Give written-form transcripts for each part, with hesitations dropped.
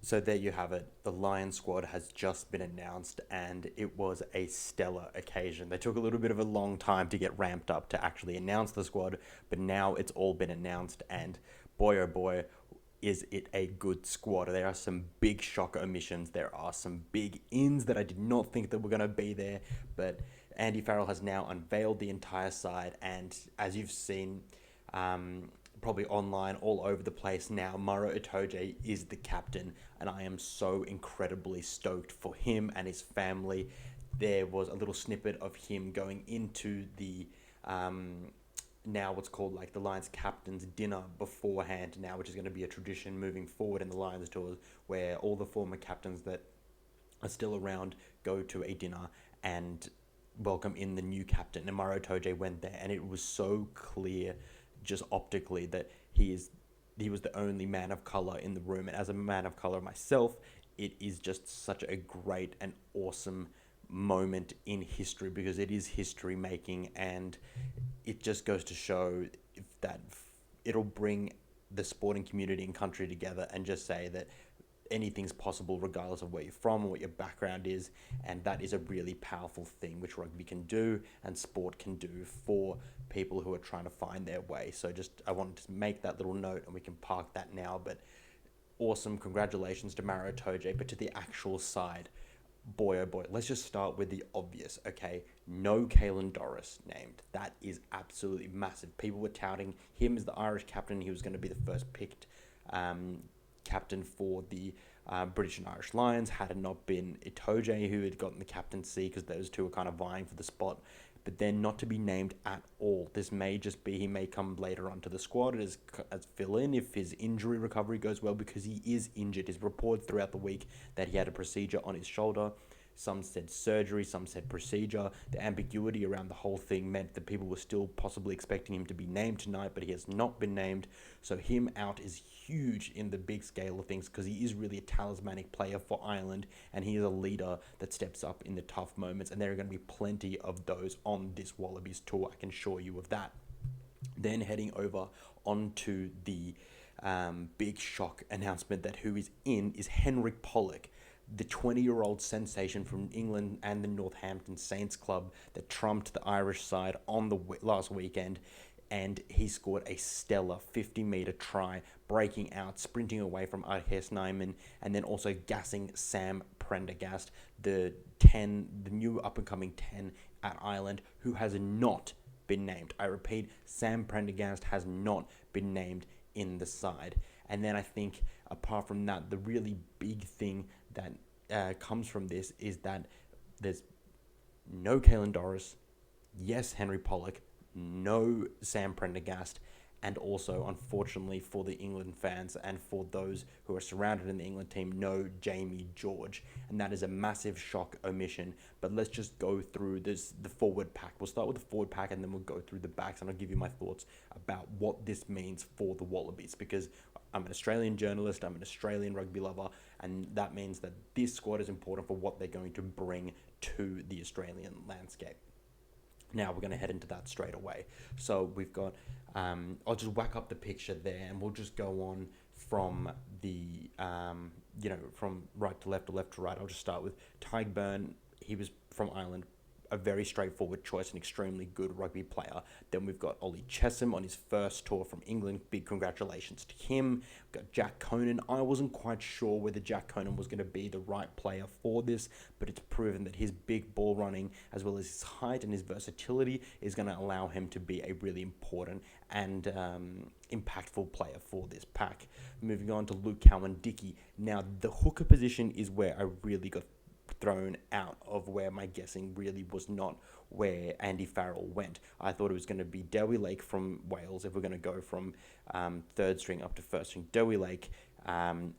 So there you have it. The Lion squad has just been announced, and it was a stellar occasion. They took a little bit of a long time to get ramped up to actually announce the squad, but now it's all been announced, and boy oh boy, is it a good squad. There are some big shocker omissions. There are some big ins that I did not think that were going to be there, but Andy Farrell has now unveiled the entire side, and as you've seen, probably online all over the place now, Maro Itoje is the captain, and I am so incredibly stoked for him and his family. There was a little snippet of him going into the now what's called like the Lions captain's dinner beforehand now, which is going to be a tradition moving forward in the Lions tours, where all the former captains that are still around go to a dinner and welcome in the new captain. And Maro Itoje went there, and it was so clear, just optically, that he was the only man of color in the room. And as a man of color myself, it is just such a great and awesome moment in history, because it is history making, and it just goes to show that it'll bring the sporting community and country together, and just say that anything's possible regardless of where you're from or what your background is. And that is a really powerful thing which rugby can do and sport can do for people who are trying to find their way. So just I wanted to make that little note, and we can park that now. But awesome, congratulations to Maro Itoje. But to the actual side, boy oh boy, let's just start with the obvious. Okay, no Caelen Doris named. That is absolutely massive. People were touting him as the Irish captain. He was going to be the first picked captain for the British and Irish Lions, had it not been Itoje who had gotten the captaincy, because those two were kind of vying for the spot. But then not to be named at all. This may just be, he may come later onto the squad as fill-in if his injury recovery goes well, because he is injured. His reports throughout the week that he had a procedure on his shoulder. Some said surgery, some said procedure. The ambiguity around the whole thing meant that people were still possibly expecting him to be named tonight, but he has not been named. So him out is huge in the big scale of things, because he is really a talismanic player for Ireland, and he is a leader that steps up in the tough moments, and there are going to be plenty of those on this Wallabies tour, I can assure you of that. Then heading over onto the big shock announcement that who is in is Henry Pollock, the 20-year-old sensation from England and the Northampton Saints club that trumped the Irish side on the last weekend. And he scored a stellar 50-meter try, breaking out, sprinting away from Arhes Nyman, and then also gassing Sam Prendergast, the new up-and-coming 10 at Ireland, who has not been named. I repeat, Sam Prendergast has not been named in the side. And then I think, apart from that, the really big thing that comes from this is that there's no Caelen Doris, yes, Henry Pollock, no Sam Prendergast, and also, unfortunately for the England fans and for those who are surrounded in the England team, no Jamie George. And that is a massive shock omission. But let's just go through the forward pack. We'll start with the forward pack, and then we'll go through the backs, and I'll give you my thoughts about what this means for the Wallabies, because I'm an Australian journalist, I'm an Australian rugby lover, and that means that this squad is important for what they're going to bring to the Australian landscape. Now we're going to head into that straight away. So we've got, I'll just whack up the picture there, and we'll just go on from the, from right to left or left to right. I'll just start with Tadhg. He was from Ireland, a very straightforward choice, an extremely good rugby player. Then we've got Ollie Chessum on his first tour from England. Big congratulations to him. We've got Jack Conan. I wasn't quite sure whether Jack Conan was going to be the right player for this, but it's proven that his big ball running, as well as his height and his versatility, is going to allow him to be a really important and impactful player for this pack. Moving on to Luke Cowan-Dickie. Now, the hooker position is where I really got thrown out of, where my guessing really was not where Andy Farrell went. I thought it was going to be Dewi Lake from Wales, if we're going to go from third string up to first string. Dewi Lake,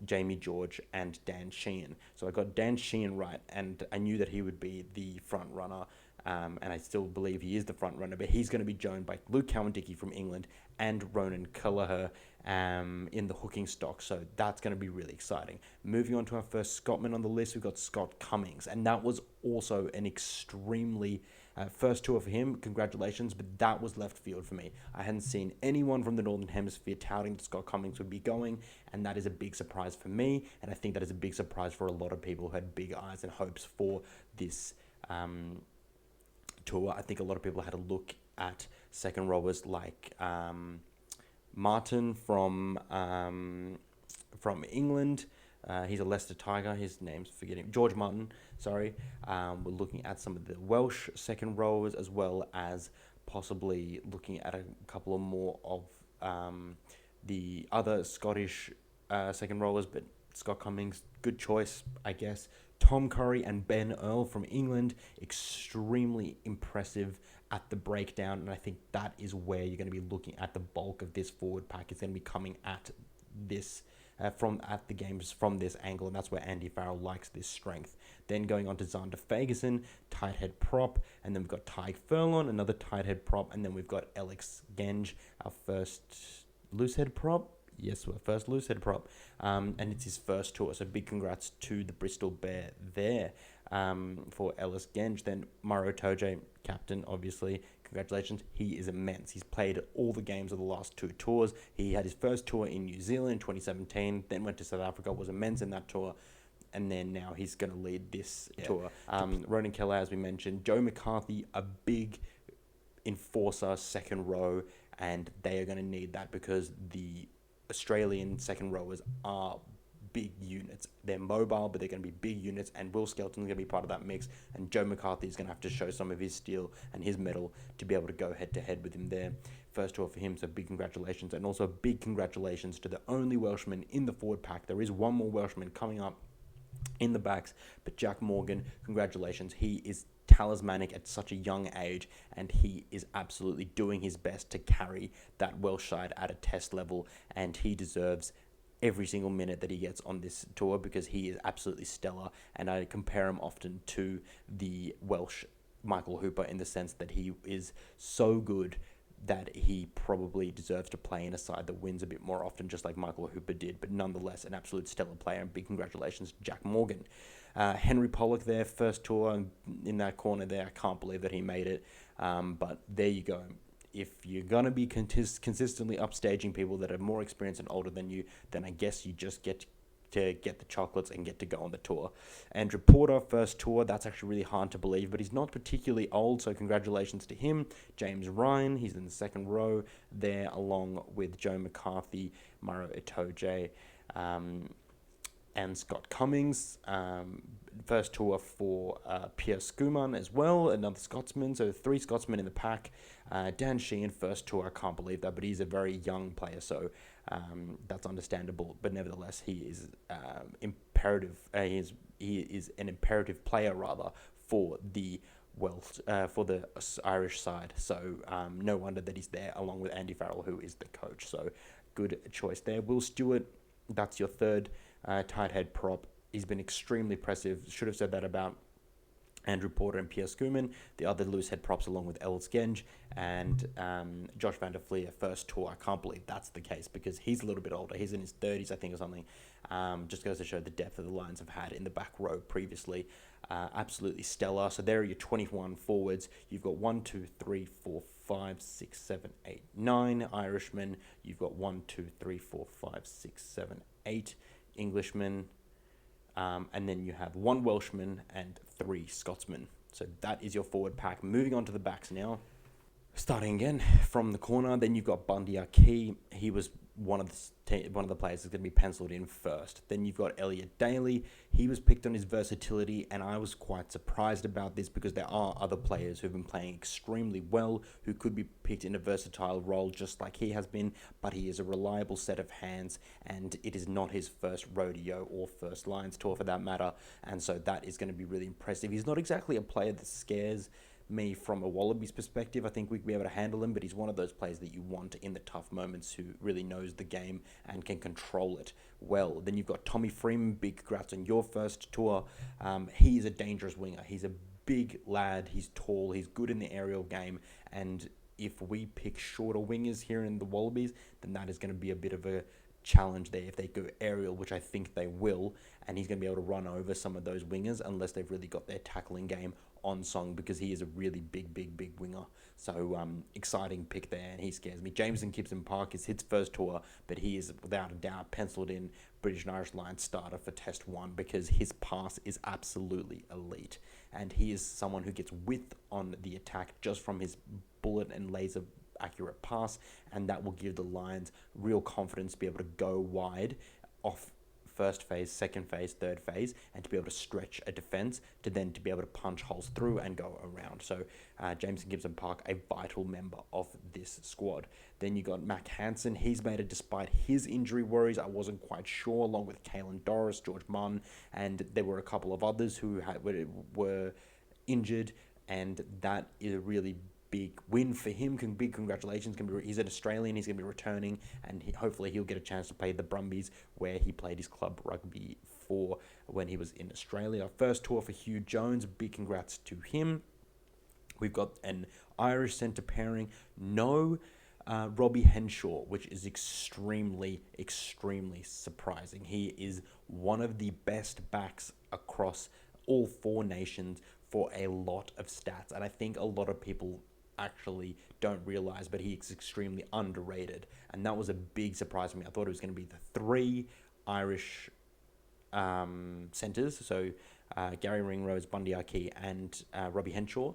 Jamie George, and Dan Sheehan. So I got Dan Sheehan right, and I knew that he would be the front runner, and I still believe he is the front runner, but he's going to be joined by Luke Cowan-Dickie from England and Ronan Kelleher, in the hooking stock. So that's going to be really exciting. Moving on to our first Scotsman on the list, we've got Scott Cummings. And that was also an extremely first tour for him. Congratulations. But that was left field for me. I hadn't seen anyone from the Northern Hemisphere touting that Scott Cummings would be going. And that is a big surprise for me. And I think that is a big surprise for a lot of people who had big eyes and hopes for this tour. I think a lot of people had a look at second rowers like Martin from England. He's a Leicester Tiger. His name's forgetting. George Martin. Sorry. We're looking at some of the Welsh second rowers, as well as possibly looking at a couple of more of the other Scottish second rowers. But Scott Cummings, good choice, I guess. Tom Curry and Ben Earl from England, extremely impressive at the breakdown, and I think that is where you're going to be looking at the bulk of this forward pack. It's going to be coming at this the games from this angle, and that's where Andy Farrell likes this strength. Then going on to Xander Fagerson, tight head prop, and then we've got Tyke Furlong, another tight head prop, and then we've got Alex Genge, our first loose head prop. Yes, our first loose head prop, and it's his first tour, so big congrats to the Bristol Bear there for Ellis Genge. Then Maro Itoje, captain, obviously, congratulations. He is immense. He's played all the games of the last two tours. He had his first tour in New Zealand in 2017, then went to South Africa, was immense in that tour, and then now he's going to lead this tour. Ronan Keller, as we mentioned, Joe McCarthy, a big enforcer, second row, and they are going to need that because the Australian second rowers are big units. They're mobile, but they're going to be big units, and Will Skelton's going to be part of that mix, and Joe McCarthy is going to have to show some of his steel and his mettle to be able to go head-to-head with him there. First tour for him, so big congratulations, and also big congratulations to the only Welshman in the forward pack. There is one more Welshman coming up in the backs, but Jack Morgan, congratulations. He is talismanic at such a young age, and he is absolutely doing his best to carry that Welsh side at a test level, and he deserves every single minute that he gets on this tour because he is absolutely stellar, and I compare him often to the Welsh Michael Hooper in the sense that he is so good that he probably deserves to play in a side that wins a bit more often, just like Michael Hooper did, but nonetheless an absolute stellar player, and big congratulations to Jack Morgan. Henry Pollock there, first tour in that corner there. I can't believe that he made it, but there you go. If you're going to be consistently upstaging people that are more experienced and older than you, then I guess you just get to get the chocolates and get to go on the tour. Andrew Porter, first tour. That's actually really hard to believe, but he's not particularly old, so congratulations to him. James Ryan, he's in the second row there, along with Joe McCarthy, Maro Itoje, and Scott Cummings. First tour for Pierre Skuman as well, another Scotsman, so 3 Scotsmen in the pack. Dan Sheehan, first tour, I can't believe that, but he's a very young player, so that's understandable, but nevertheless, he is imperative. He is an imperative player, rather, for the for the Irish side, so no wonder that he's there, along with Andy Farrell, who is the coach, so good choice there. Will Stewart, that's your third tight head prop. He's been extremely impressive. Should have said that about Andrew Porter and Pierre Skuman, the other loose head props, along with Ellis Genge and Josh van der Fleer, first tour. I can't believe that's the case because he's a little bit older. He's in his 30s, I think, or something. Just goes to show the depth that the Lions have had in the back row previously. Absolutely stellar. So there are your 21 forwards. You've got 1, 2, 3, 4, 5, 6, 7, 8, 9 Irishmen. You've got 1, 2, 3, 4, 5, 6, 7, 8 Englishmen. And then you have 1 Welshman and 3 Scotsmen. So that is your forward pack. Moving on to the backs now. Starting again from the corner, then you've got Bundy Aki. He was one of the players that's going to be penciled in first. Then you've got Elliot Daly. He was picked on his versatility, and I was quite surprised about this because there are other players who've been playing extremely well who could be picked in a versatile role just like he has been, but he is a reliable set of hands, and it is not his first rodeo or first Lions tour for that matter, and so that is going to be really impressive. He's not exactly a player that scares me from a Wallabies perspective. I think we'd be able to handle him, but he's one of those players that you want in the tough moments who really knows the game and can control it well. Then you've got Tommy Freeman. Big congrats on your first tour. He's a dangerous winger. He's a big lad. He's tall. He's good in the aerial game, and if we pick shorter wingers here in the Wallabies, then that is going to be a bit of a challenge there if they go aerial, which I think they will, and he's going to be able to run over some of those wingers unless they've really got their tackling game on song, because he is a really big winger. So exciting pick there, and he scares me. Jameson Gibson-Park is his first tour, but he is without a doubt penciled in British and Irish Lions starter for Test 1 because his pass is absolutely elite, and he is someone who gets width on the attack just from his bullet and laser accurate pass, and that will give the Lions real confidence to be able to go wide off first phase, second phase, third phase, and to be able to stretch a defense to then to be able to punch holes through and go around. So Jameson Gibson-Park, a vital member of this squad. Then you got Mac Hansen. He's made it despite his injury worries. I wasn't quite sure, along with Caelen Doris, George Munn, and there were a couple of others who were injured, and that is a really big win for him. Big congratulations. He's an Australian. He's going to be returning, and hopefully he'll get a chance to play the Brumbies, where he played his club rugby for when he was in Australia. Our first tour for Hugh Jones. Big congrats to him. We've got an Irish centre pairing. No Robbie Henshaw, which is extremely surprising. He is one of the best backs across all four nations for a lot of stats, and I think a lot of people actually don't realize, but he's extremely underrated, and that was a big surprise to me. I thought it was going to be the three Irish centres, so Gary Ringrose, Bundy Aki, and Robbie Henshaw,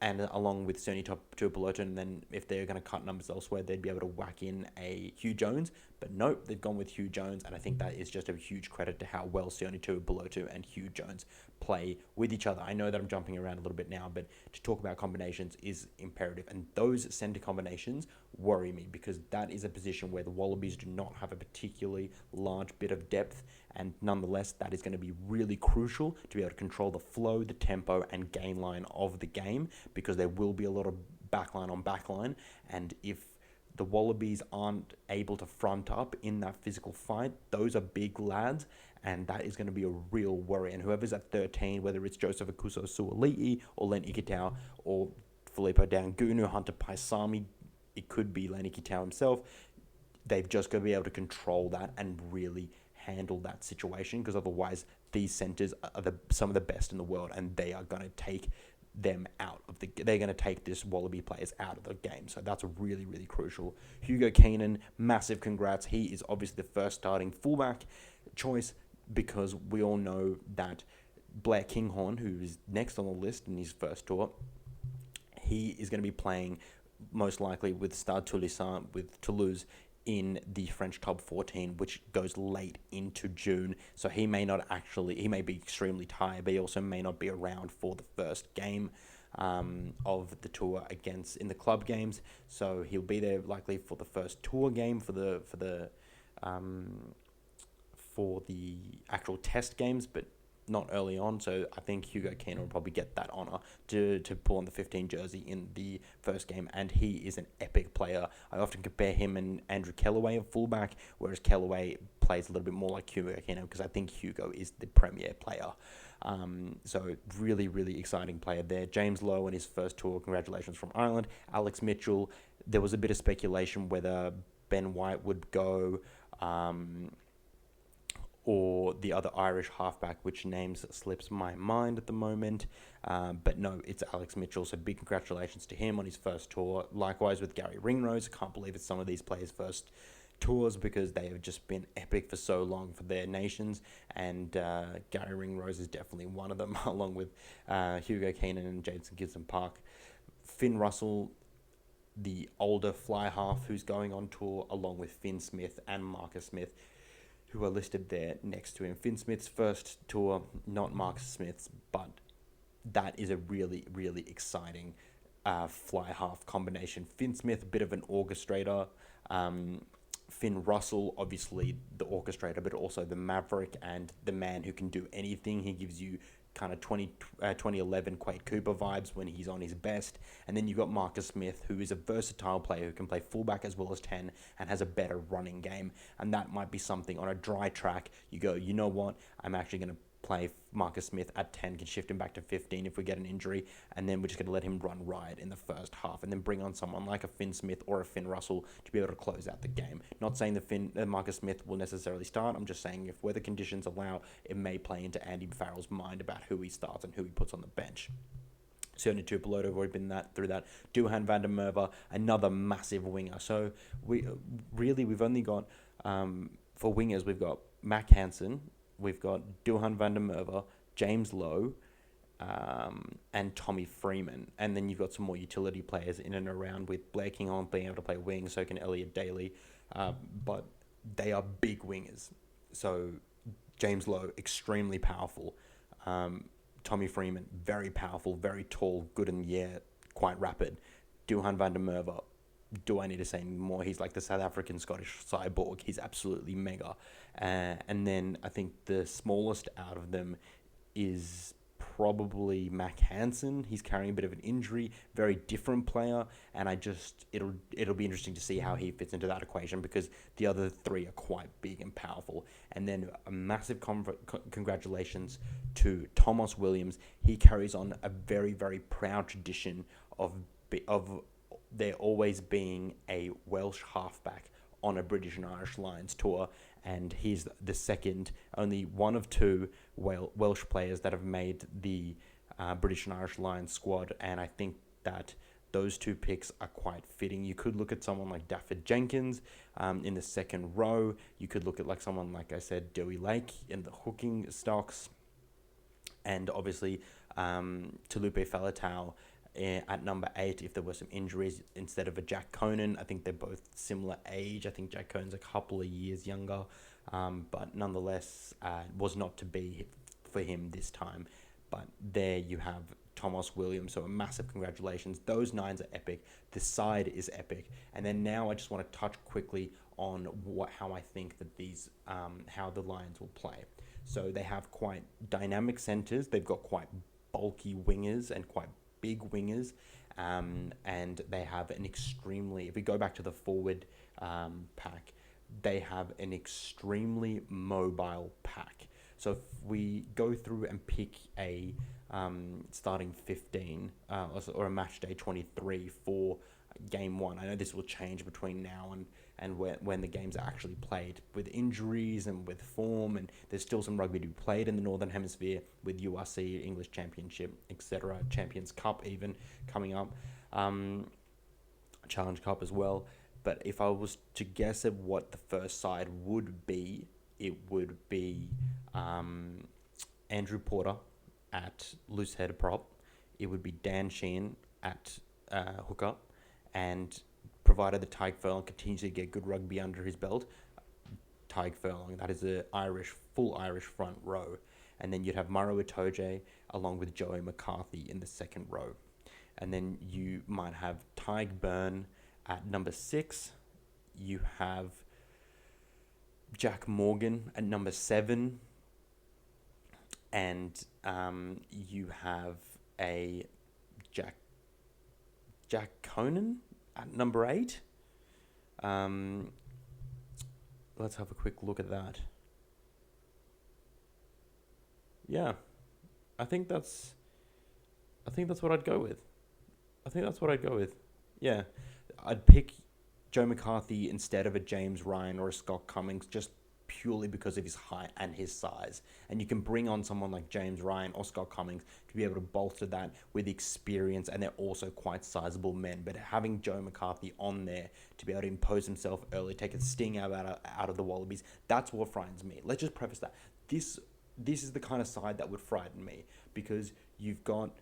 and along with Sony Tuipulotu, and then if they're going to cut numbers elsewhere, they'd be able to whack in a Hugh Jones, but nope, they've gone with Hugh Jones, and I think that is just a huge credit to how well Sony Tuipulotu and Hugh Jones play with each other. I know that I'm jumping around a little bit now, but to talk about combinations is imperative, and those centre combinations worry me because that is a position where the Wallabies do not have a particularly large bit of depth, and nonetheless that is going to be really crucial to be able to control the flow, the tempo and gain line of the game, because there will be a lot of backline on backline, and if the Wallabies aren't able to front up in that physical fight, those are big lads, and that is going to be a real worry. And whoever's at 13, whether it's Joseph Akuso-Suoli'i or Len Ikitau or Filippo Dangunu, Hunter Paisami, it could be Len Ikitau himself, they've just got to be able to control that and really handle that situation, because otherwise these centres are some of the best in the world, and they are going to take them out of they're going to take this Wallaby players out of the game. So that's really crucial. Hugo Keenan, massive congrats. He is obviously the first starting fullback choice, because we all know that Blair Kinghorn, who is next on the list in his first tour, he is going to be playing most likely with Stade Toulousain with Toulouse in the French Top 14, which goes late into June. So he may be extremely tired, but he also may not be around for the first game of the tour in the club games. So he'll be there likely for the first tour game for the actual test games, but not early on. So I think Hugo Keenan will probably get that honour to pull on the 15 jersey in the first game, and he is an epic player. I often compare him and Andrew Kellaway at fullback, whereas Kellaway plays a little bit more like Hugo Keenan, because I think Hugo is the premier player. So really exciting player there. James Lowe in his first tour, congratulations from Ireland. Alex Mitchell, there was a bit of speculation whether Ben White would go, or the other Irish halfback, which names slips my mind at the moment. But no, it's Alex Mitchell, so big congratulations to him on his first tour. Likewise with Gary Ringrose. I can't believe it's some of these players' first tours, because they have just been epic for so long for their nations, and Gary Ringrose is definitely one of them, along with Hugo Keenan and Jameson Gibson-Park. Finn Russell, the older fly half who's going on tour, along with Finn Smith and Marcus Smith, who are listed there next to him. Finn Smith's first tour, not Marcus Smith's, but that is a really exciting fly half combination. Finn Smith, a bit of an orchestrator. Finn Russell, obviously the orchestrator, but also the maverick and the man who can do anything. He gives you kind of 2011 Quade Cooper vibes when he's on his best. And then you've got Marcus Smith, who is a versatile player who can play fullback as well as 10 and has a better running game. And that might be something on a dry track. You go, you know what? I'm actually going to play Marcus Smith at 10, can shift him back to 15 if we get an injury, and then we're just going to let him run riot in the first half, and then bring on someone like a Finn Smith or a Finn Russell to be able to close out the game. Not saying the Marcus Smith will necessarily start. I'm just saying if weather conditions allow, it may play into Andy Farrell's mind about who he starts and who he puts on the bench. Certainly Tupelo have already been through that. Duhan van der Merwe, another massive winger. So we've only got, for wingers, we've got Mac Hansen, we've got Duhan van der Merwe, James Lowe, and Tommy Freeman. And then you've got some more utility players in and around, with Blair King on being able to play wing, so can Elliot Daly. But they are big wingers. So James Lowe, extremely powerful. Tommy Freeman, very powerful, very tall, good in the air, quite rapid. Duhan van der Merwe, do I need to say any more? He's like the South African Scottish cyborg. He's absolutely mega. And then I think the smallest out of them is probably Mac Hansen. He's carrying a bit of an injury, very different player, and it'll be interesting to see how he fits into that equation, because the other three are quite big and powerful. And then a massive congratulations to Thomas Williams. He carries on a very, very proud tradition of there always being a Welsh halfback on a British and Irish Lions tour, and he's the second, only one of two Welsh players that have made the British and Irish Lions squad, and I think that those two picks are quite fitting. You could look at someone like Dafford Jenkins in the second row. You could look at like someone, like I said, Dewey Lake in the hooking stocks, and obviously Talupe Faletau at number 8 if there were some injuries, instead of a Jack Conan. I think they're both similar age. I think Jack Conan's a couple of years younger, but nonetheless was not to be for him this time. But there you have Thomas Williams, so a massive congratulations. Those 9s are epic. The side is epic. And then now I just want to touch quickly on how I think that these how the Lions will play. So they have quite dynamic centres. They've got quite bulky wingers and quite big wingers, and they have an extremely, if we go back to the forward pack, they have an extremely mobile pack. So if we go through and pick a starting 15 or a match day 23 for game 1, I know this will change between now and when the games are actually played, with injuries and with form, and there's still some rugby to be played in the Northern Hemisphere with URC, English Championship, etc., Champions Cup even coming up, Challenge Cup as well. But if I was to guess at what the first side would be, it would be Andrew Porter at loose head prop. It would be Dan Sheehan at hooker, and provided that Tyke Furlong continues to get good rugby under his belt, Tyke Furlong, that is a full Irish front row. And then you'd have Maro Itoje along with Joey McCarthy in the second row. And then you might have Tyke Byrne at number 6. You have Jack Morgan at number 7. And you have a Jack Conan at number 8. Let's have a quick look at that. Yeah, I think that's what I'd go with. Yeah, I'd pick Joe McCarthy instead of a James Ryan or a Scott Cummings, just purely because of his height and his size. And you can bring on someone like James Ryan or Scott Cummings to be able to bolster that with experience, and they're also quite sizable men. But having Joe McCarthy on there to be able to impose himself early, take a sting out of the Wallabies, that's what frightens me. Let's just preface that. This is the kind of side that would frighten me, because you've got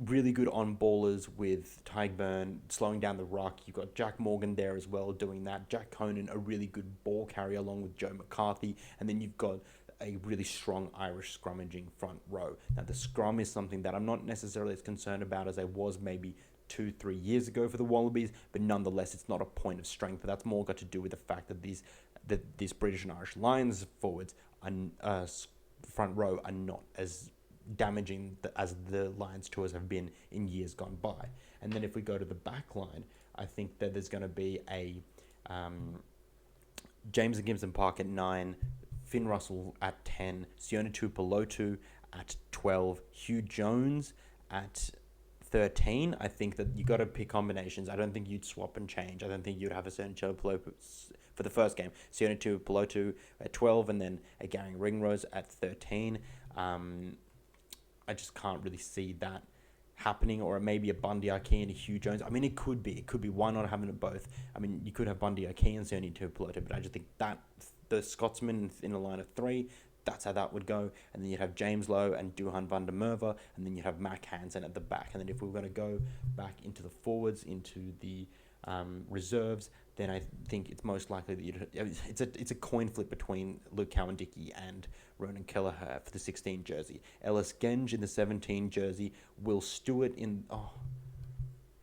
really good on-ballers with Tyke Byrne slowing down the ruck. You've got Jack Morgan there as well doing that. Jack Conan, a really good ball carrier along with Joe McCarthy. And then you've got a really strong Irish scrummaging front row. Now, the scrum is something that I'm not necessarily as concerned about as I was maybe 2-3 years ago for the Wallabies, but nonetheless, it's not a point of strength. But that's more got to do with the fact that these British and Irish Lions forwards front row are not as damaging as the Lions tours have been in years gone by. And then if we go to the back line, I think that there's going to be a James and Gibson Park at 9, Finn Russell at 10, Sione Tuipulotu at 12, Hugh Jones at 13. I think that you got to pick combinations. I don't think you'd swap and change. I don't think you'd have a certain Tuipulotu for the first game. Sione Tuipulotu at 12, and then a Gary Ringrose at 13. I just can't really see that happening, or maybe a Bundy Aki and a Hugh Jones. I mean, it could be. Why not having it both? I mean, you could have Bundy Aki and Sione Tuipulotu, but I just think that the Scotsman in a line of 3, that's how that would go. And then you'd have James Lowe and Duhan van der Merwe, and then you'd have Mac Hansen at the back. And then if we were going to go back into the forwards, into the reserves, then I think it's most likely that it's a coin flip between Luke Cowan-Dickie and Ronan Kelleher for the 16 jersey. Ellis Genge in the 17 jersey. Will Stewart in...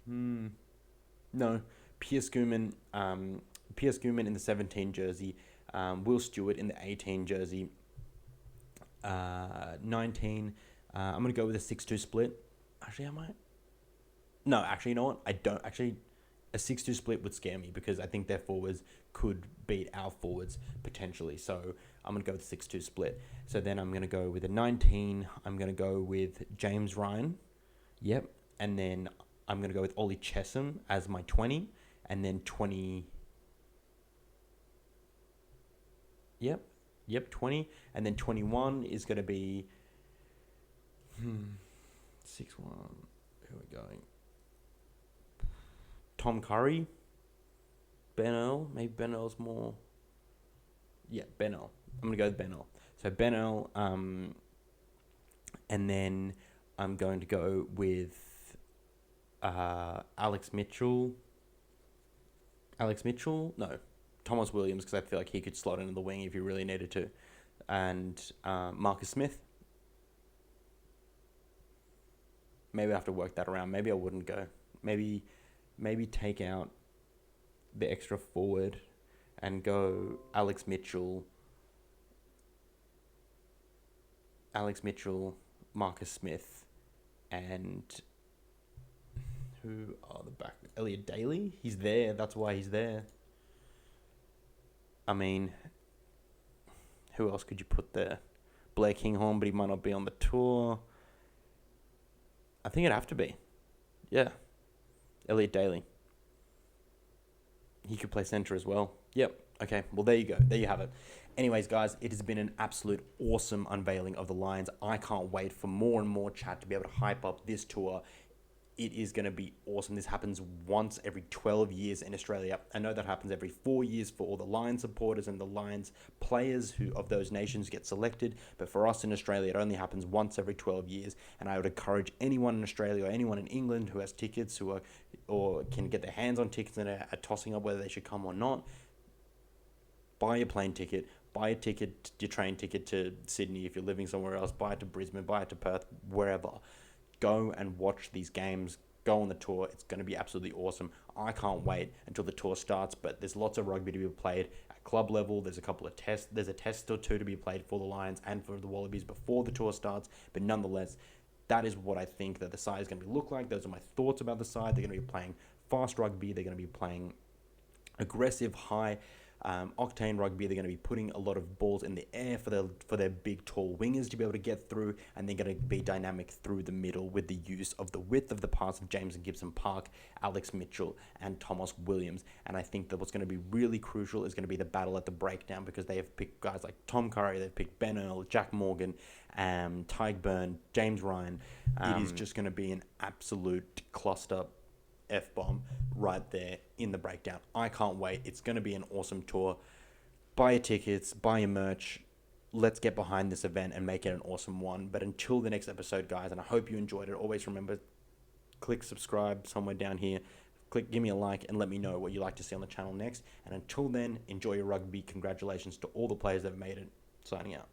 No. Piers Gooman in the 17 jersey. Will Stewart in the 18 jersey. 19. I'm going to go with a 6-2 split. Actually, I might... No, actually, you know what? I don't... Actually... A 6-2 split would scare me because I think their forwards could beat our forwards potentially. So I'm going to go with a 6-2 split. So then I'm going to go with a 19. I'm going to go with James Ryan. Yep. And then I'm going to go with Ollie Chessum as my 20. And then 20. Yep. 20. And then 21 is going to be... 6-1. Who are we going? Tom Curry, Ben Earl. Maybe Ben Earl's more... Yeah, Ben Earl. I'm going to go with Ben Earl. So Ben Earl, and then I'm going to go with Alex Mitchell. No, Thomas Williams, because I feel like he could slot into the wing if he really needed to. And Marcus Smith. Maybe I have to work that around. Maybe I wouldn't go. Maybe take out the extra forward and go Alex Mitchell, Marcus Smith, and who are the back? Elliot Daly? He's there. That's why he's there. I mean, who else could you put there? Blair Kinghorn, but he might not be on the tour. I think it'd have to be. Yeah. Elliot Daly. He could play centre as well. Yep. Okay. Well, there you go. There you have it. Anyways, guys, it has been an absolute awesome unveiling of the Lions. I can't wait for more and more chat to be able to hype up this tour. It is going to be awesome. This happens once every 12 years in Australia. I know that happens every 4 years for all the Lions supporters and the Lions players who of those nations get selected. But for us in Australia, it only happens once every 12 years. And I would encourage anyone in Australia or anyone in England who has tickets or can get their hands on tickets and are tossing up whether they should come or not, buy your plane ticket, buy a ticket, your train ticket to Sydney if you're living somewhere else, buy it to Brisbane, buy it to Perth, wherever. Go and watch these games. Go on the tour. It's going to be absolutely awesome. I can't wait until the tour starts, but there's lots of rugby to be played at club level. There's a couple of tests. There's a test or two to be played for the Lions and for the Wallabies before the tour starts, but nonetheless, that is what I think that the side is going to look like. Those are my thoughts about the side. They're going to be playing fast rugby. They're going to be playing aggressive, high octane rugby. They're going to be putting a lot of balls in the air for their big tall wingers to be able to get through, and they're going to be dynamic through the middle with the use of the width of the pass of James and Gibson Park, Alex Mitchell and Thomas Williams. And I think that what's going to be really crucial is going to be the battle at the breakdown, because they have picked guys like Tom Curry, they've picked Ben Earl, Jack Morgan, Tyke Byrne, James Ryan. It is just going to be an absolute cluster F-bomb right there in the breakdown. I can't wait. It's going to be an awesome tour. Buy your tickets, buy your merch. Let's get behind this event and make it an awesome one. But until the next episode, guys, and I hope you enjoyed it, always remember, click subscribe somewhere down here. Give me a like and let me know what you'd like to see on the channel next. And until then, enjoy your rugby. Congratulations to all the players that have made it. Signing out.